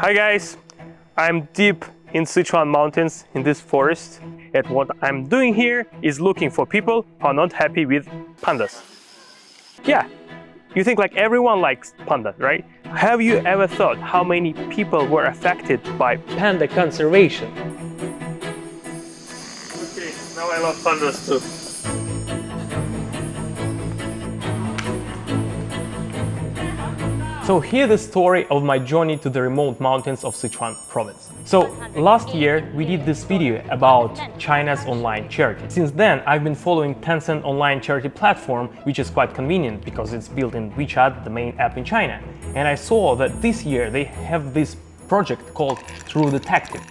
Hi guys, I'm deep in Sichuan mountains in this forest, and what I'm doing here is looking for people who are not happy with pandas. Yeah, you think like everyone likes pandas, right? Have you ever thought how many people were affected by panda conservation? Okay, now I love pandas too. So here's the story of my journey to the remote mountains of Sichuan province. So last year we did this video about China's online charity. Since then I've been following Tencent online charity platform, which is quite convenient because it's built in WeChat, the main app in China. And I saw that this year they have this project called True Detective,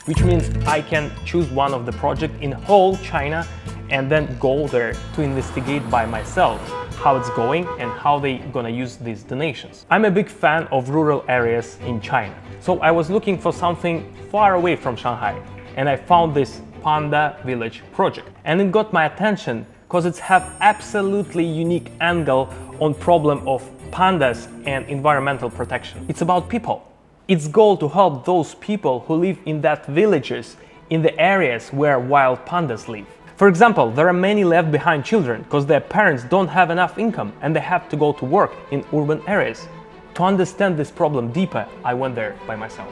which means I can choose one of the projects in whole China and then go there to investigate by myself how it's going and how they gonna use these donations. I'm a big fan of rural areas in China, so I was looking for something far away from Shanghai, and I found this Panda Village project. And it got my attention because it's have absolutely unique angle on problem of pandas and environmental protection. It's about people. Its goal to help those people who live in that villages in the areas where wild pandas live. For example, there are many left behind children because their parents don't have enough income and they have to go to work in urban areas. To understand this problem deeper, I went there by myself.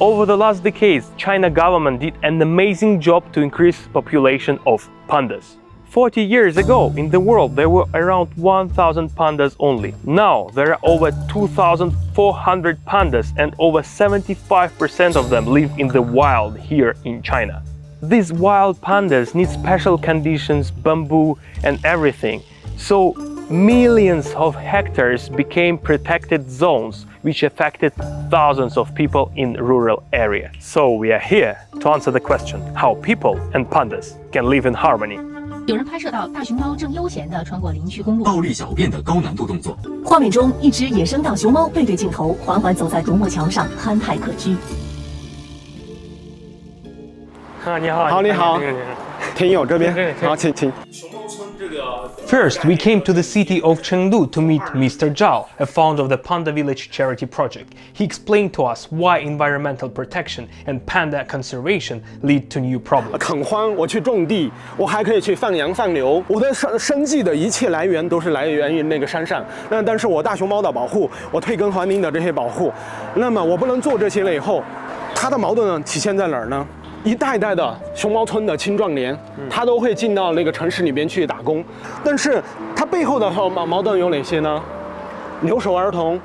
Over the last decades, China government did an amazing job to increase population of pandas. 40 years ago, in the world, there were around 1,000 pandas only. Now, there are over 2,400 pandas and over 75% of them live in the wild here in China. These wild pandas need special conditions, bamboo and everything. So, millions of hectares became protected zones, which affected thousands of people in rural areas. So, we are here to answer the question, how people and pandas can live in harmony. 有人拍摄到大熊猫正悠闲地穿过林区公路，倒立小便的高难度动作。画面中，一只野生大熊猫背对镜头，缓缓走在独木桥上，憨态可掬。你好，好，你好，听友这边，好，请。 First, we came to the city of Chengdu to meet Mr. Zhao, a founder of the Panda Village charity project. He explained to us why environmental protection and panda conservation lead to new problems. 垦荒，我去种地，我还可以去放羊放牛，我的生计的一切来源都是来源于那个山上。但是我大熊猫的保护，我退耕还林的这些保护，那么我不能做这些了以后，它的矛盾呢体现在哪儿呢？ 一代代的熊猫村的青壮年，他都会进到那个城市里边去打工，但是它背后的矛盾有哪些呢？留守儿童、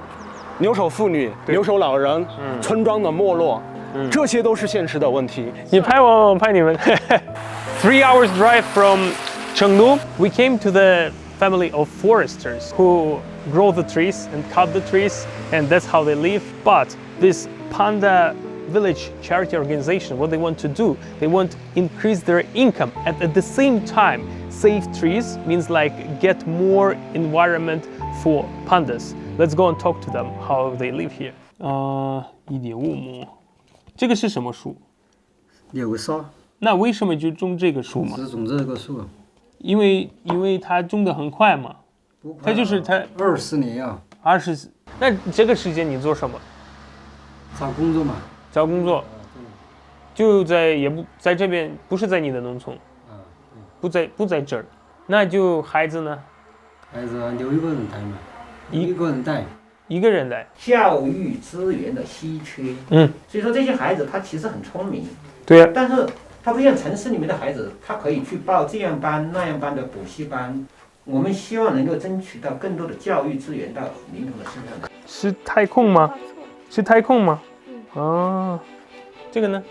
留守妇女、留守老人，村庄的没落，这些都是现实的问题。你拍我，我拍你们。3 hours drive from Chengdu, we came to the family of foresters who grow the trees and cut the trees, and that's how they live. But this Panda Village charity organization, what they want to do, they want to increase their income and at the same time save trees, means like get more environment for pandas. Let's go and talk to them how they live here. 1.5亩，这个是什么树？柳梢。那为什么就种这个树嘛？只种这个树，因为它种得很快嘛。它就是它20年啊。20，那这个时间你做什么？找工作嘛。 找工作，就在也不在这边，不是在你的农村，不在这儿，那就孩子呢？孩子留一个人带嘛，一个人带，一个人带。教育资源的稀缺，所以说这些孩子他其实很聪明，对呀，但是他不像城市里面的孩子，他可以去报这样班那样班的补习班。我们希望能够争取到更多的教育资源到灵童的身上。是太空吗？是太空吗？ 哦，这个呢？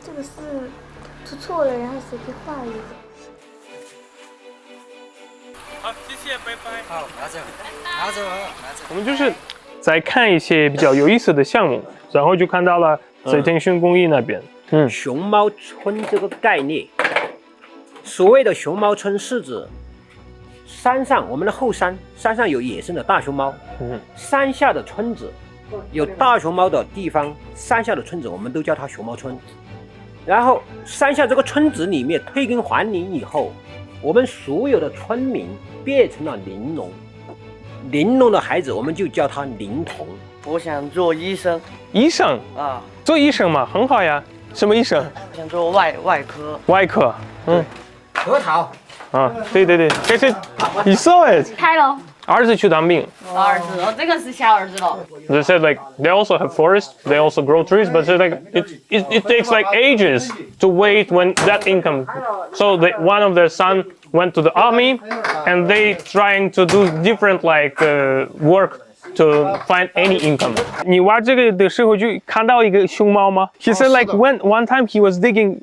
这个是出错了，然后随便画一个。好，谢谢，拜拜。好，拿走。我们就是在看一些比较有意思的项目，然后就看到了在腾讯公益那边。熊猫村这个概念，所谓的熊猫村是指山上我们的后山上有野生的大熊猫，山下的村子。 有大熊猫的地方，山下的村子我们都叫它熊猫村。然后山下这个村子里面退耕还林以后，我们所有的村民变成了玲珑，玲珑的孩子我们就叫他灵童。我想做医生医生啊，做医生嘛，很好呀。什么医生？想做外科。外科。核桃。啊，对对对，这是你 saw it。开了。儿子去当兵。儿子，这个是小儿子了。They said like they also have forests, they also grow trees, but it's like it takes like ages to wait when that income. So one of their son went to the army, and they trying to do different like work to find any income. 你挖这个的时候就看到一个熊猫吗？ He said like when one time he was digging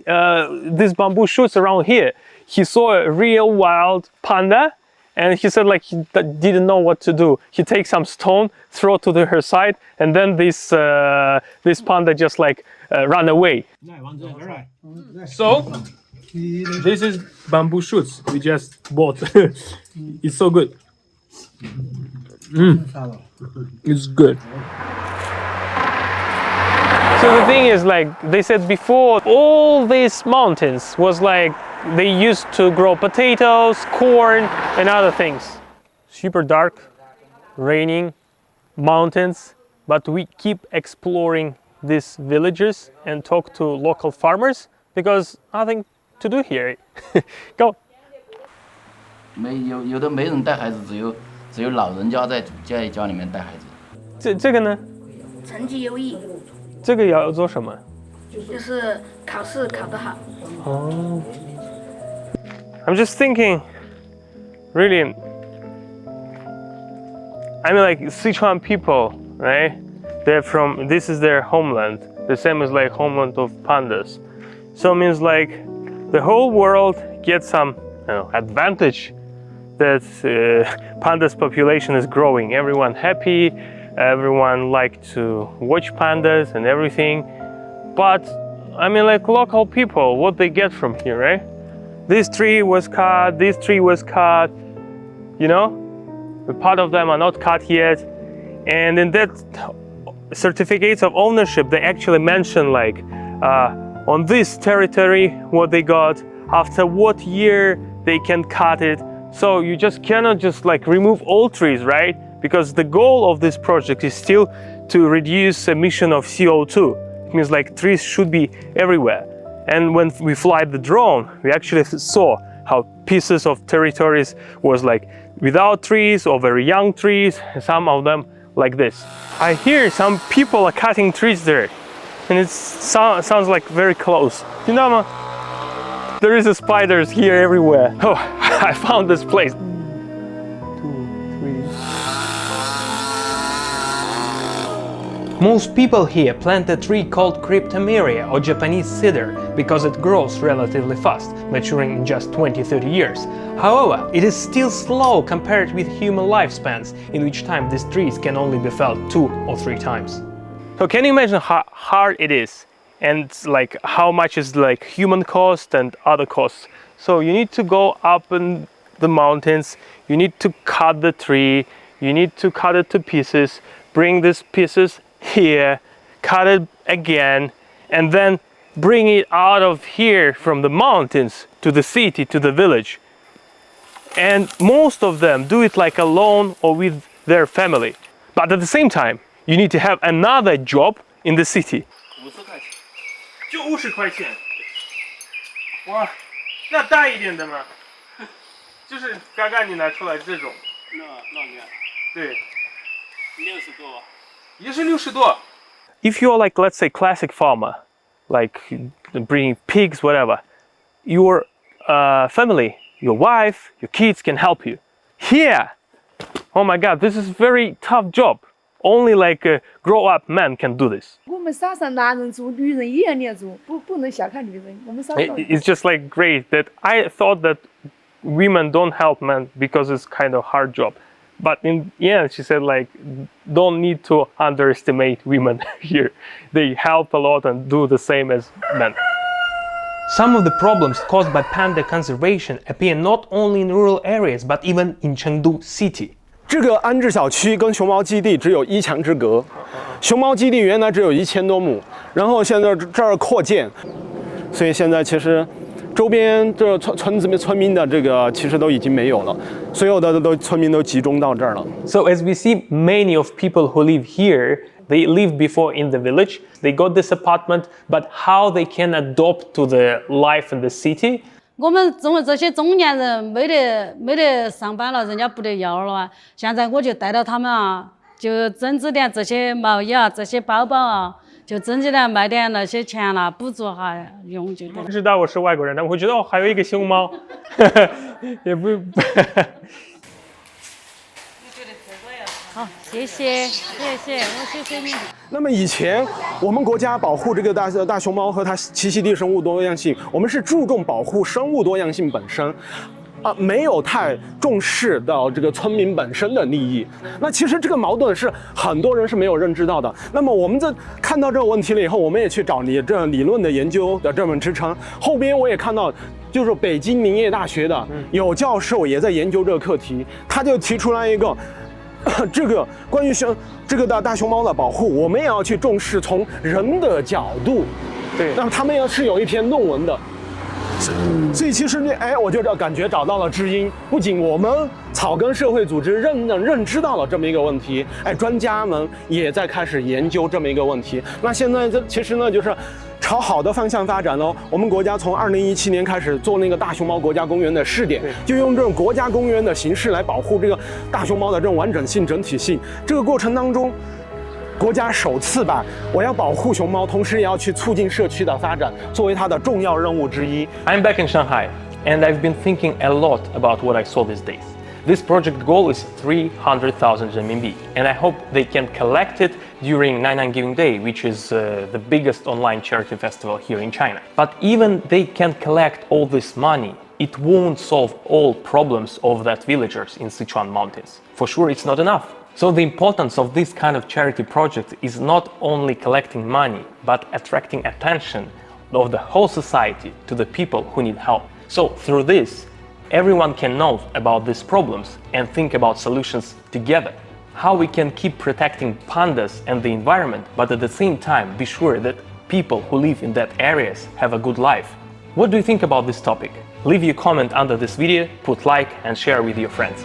these bamboo shoots around here, he saw a real wild panda. And he said like he didn't know what to do. He takes some stone, throw to her side, and then this panda just like ran away. So this is bamboo shoots we just bought. It's so good. It's good. So the thing is like they said before, all these mountains was like they used to grow potatoes, corn, and other things. Super dark, raining, mountains, but we keep exploring these villages and talk to local farmers because nothing to do here. Go. 有的没人带孩子，只有老人家在家里面带孩子。这个呢？成绩优异。这个要做什么？就是考试考得好。哦。I'm just thinking, really, I mean like Sichuan people, right? They're from, this is their homeland, the same as like homeland of pandas. So it means like the whole world gets some advantage that pandas population is growing. Everyone happy, everyone like to watch pandas and everything. But I mean like local people, what they get from here, right? This tree was cut, this tree was cut, you know? But part of them are not cut yet. And in that certificates of ownership, they actually mention like on this territory what they got, after what year they can cut it. So you just cannot just like remove all trees, right? Because the goal of this project is still to reduce emission of CO2. It means like trees should be everywhere. And when we fly the drone, we actually saw how pieces of territories was like without trees or very young trees, some of them like this. I hear some people are cutting trees there, and it sounds like very close. You know, there is spiders here everywhere. Oh, I found this place. 2, 3. Most people here plant a tree called cryptomeria or Japanese cedar because it grows relatively fast, maturing in just 20-30 years. However, it is still slow compared with human lifespans, in which time these trees can only be felled 2 or 3 times. So can you imagine how hard it is, and like how much is like human cost and other costs? So you need to go up in the mountains, you need to cut the tree, you need to cut it to pieces, bring these pieces here, cut it again, and then bring it out of here from the mountains to the city, to the village. And most of them do it like alone or with their family. But at the same time, you need to have another job in the city. 50块钱，就50块钱。哇，那大一点的呢？就是刚刚你拿出来这种。那个。对。60多。也是60多。If you're like, let's say, classic farmer, like breeding pigs, whatever, your family, your wife, your kids can help you. Here, oh my God, this is very tough job. Only like a grown-up man can do this. 我们山上男人做，女人一样的做，不能小看女人。我们山上。It's just like great that I thought that women don't help men because it's kind of hard job. But in the end, she said like, don't need to underestimate women here. They help a lot and do the same as men. Some of the problems caused by panda conservation appear not only in rural areas, but even in Chengdu city. 这个安置小区跟熊猫基地只有1墙之隔，熊猫基地原来只有1000多亩，然后现在这儿扩建，所以现在其实周边这村民的这个其实都已经没有了，所有的村民都集中到这儿了。So as we see, many of people who live here, they lived before in the village. They got this apartment, but how they can adopt to the life in the city? 我们这些中年人没得上班了，人家不得要了啊。现在我就带到他们啊，就整治点这些毛衣啊，这些包包啊。就整起来卖点那些钱啦，补助哈用就得。知道我是外国人，他们会觉得哦，还有一个熊猫，也不。好，谢谢，我谢谢你。那么以前我们国家保护这个大熊猫和它栖息地生物多样性，我们是注重保护生物多样性本身。没有太重视到这个村民本身的利益。那其实这个矛盾是很多人是没有认知到的。那么我们在看到这个问题了以后，我们也去找这理论的研究的这么支撑。后边我也看到，就是北京林业大学的有教授也在研究这个课题，他就提出来一个。这个关于这个大熊猫的保护，我们也要去重视从人的角度。对，那么他们也是有一篇论文的。所以其实我就感觉找到了知音。不仅我们草根社会组织认知到了这么一个问题，专家们也在开始研究这么一个问题。那现在其实呢，就是朝好的方向发展喽。我们国家从2017年开始做那个大熊猫国家公园的试点，就用这种国家公园的形式来保护这个大熊猫的这种完整性、整体性。这个过程当中，国家首次把我要保护熊猫，同时也要去促进社区的发展，作为它的重要任务之一。I'm back in Shanghai, and I've been thinking a lot about what I saw these days. This project goal is 300,000 renminbi, and I hope they can collect it during Nainan Giving Day, which is the biggest online charity festival here in China. But even they can collect all this money, it won't solve all problems of that villagers in Sichuan mountains. For sure, it's not enough. So the importance of this kind of charity project is not only collecting money, but attracting attention of the whole society to the people who need help. So through this, everyone can know about these problems and think about solutions together. How we can keep protecting pandas and the environment, but at the same time be sure that people who live in that areas have a good life. What do you think about this topic? Leave your comment under this video, put like and share with your friends.